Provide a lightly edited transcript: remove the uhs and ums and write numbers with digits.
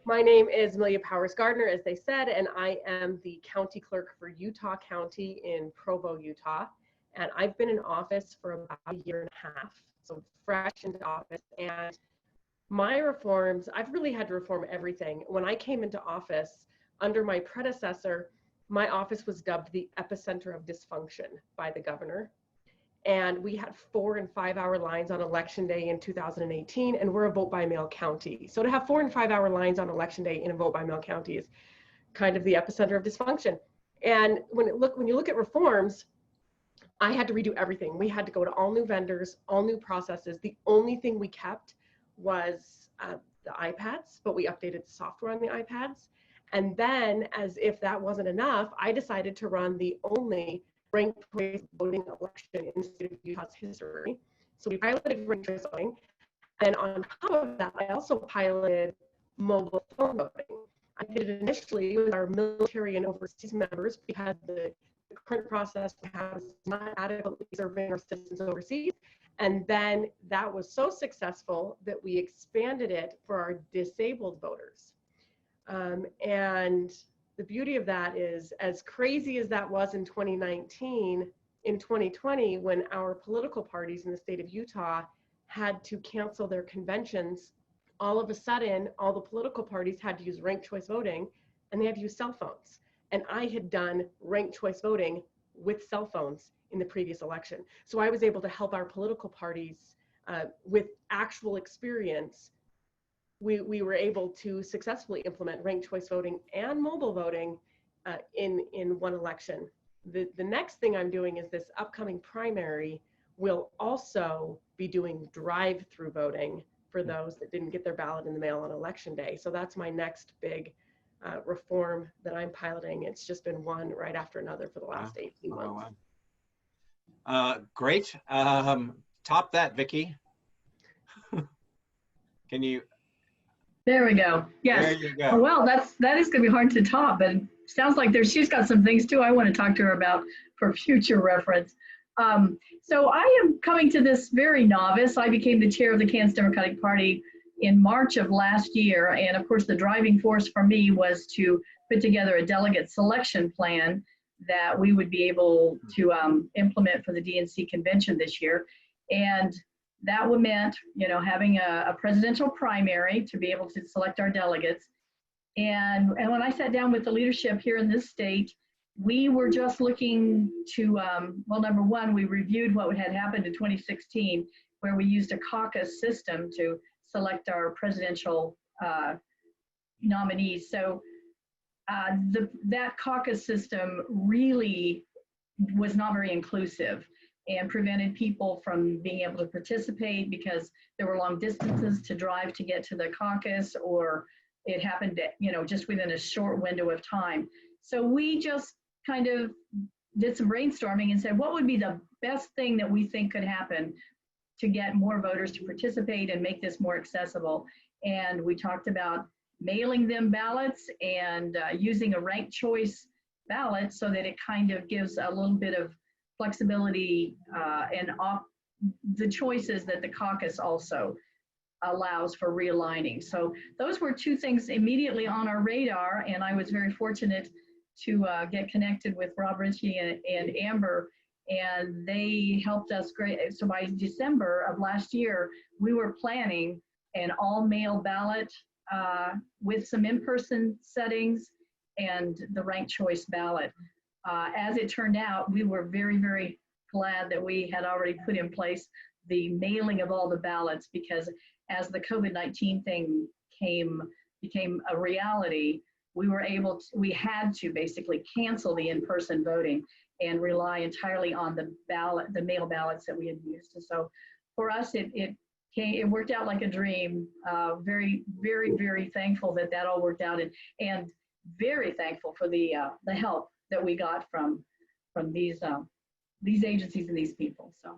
My name is Amelia Powers Gardner, as they said, and I am the county clerk for Utah County in Provo, Utah. And I've been in office for about a year and a half, so fresh into office. And my reforms, I've really had to reform everything. When I came into office, under my predecessor, my office was dubbed the epicenter of dysfunction by the governor. And we had 4 and 5 hour lines on election day in 2018, and we're a vote by mail county. So to have 4 and 5 hour lines on election day in a vote by mail county is kind of the epicenter of dysfunction. And when you look at reforms, I had to redo everything. We had to go to all new vendors, all new processes. The only thing we kept was the iPads, but we updated the software on the iPads. And then, as if that wasn't enough, I decided to run the only ranked choice voting election in the state of Utah's history. So we piloted ranked choice voting. And on top of that, I also piloted mobile phone voting. I did it initially with our military and overseas members because the current process was not adequately serving our citizens overseas. And then that was so successful that we expanded it for our disabled voters. And the beauty of that is, as crazy as that was in 2019, in 2020, when our political parties in the state of Utah had to cancel their conventions, all of a sudden, all the political parties had to use ranked choice voting, and they had to use cell phones. And I had done ranked choice voting with cell phones in the previous election. So I was able to help our political parties with actual experience. We were able to successfully implement ranked choice voting and mobile voting in one election. The next thing I'm doing is this upcoming primary will also be doing drive-through voting for those that didn't get their ballot in the mail on election day. So that's my next big reform that I'm piloting. It's just been one right after another for the last 18 months. Great. Top that, Vicki. Can you? There we go. Yes. There you go. Well, that is going to be hard to top, but it sounds like she's got some things too I want to talk to her about for future reference. So I am coming to this very novice. I became the chair of the Kansas Democratic Party in March of last year, and of course the driving force for me was to put together a delegate selection plan that we would be able to implement for the DNC convention this year. And that would meant, having a presidential primary to be able to select our delegates. And when I sat down with the leadership here in this state, we were just looking to, well, number one, we reviewed what had happened in 2016, where we used a caucus system to select our presidential nominees. So that caucus system really was not very inclusive and prevented people from being able to participate because there were long distances to drive to get to the caucus, or it happened, just within a short window of time. So we just kind of did some brainstorming and said, what would be the best thing that we think could happen to get more voters to participate and make this more accessible? And we talked about mailing them ballots and using a ranked choice ballot so that it kind of gives a little bit of flexibility and the choices that the caucus also allows for realigning. So those were two things immediately on our radar, and I was very fortunate to get connected with Rob Ritchie and Amber, and they helped us great. So by December of last year, we were planning an all-mail ballot with some in-person settings and the ranked choice ballot. As it turned out, we were very, very glad that we had already put in place the mailing of all the ballots, because as the COVID-19 thing became a reality, we had to basically cancel the in-person voting and rely entirely on the mail ballots that we had used. And so for us, it worked out like a dream. Very, very, very thankful that all worked out, and very thankful for the help that we got from these agencies and these people. So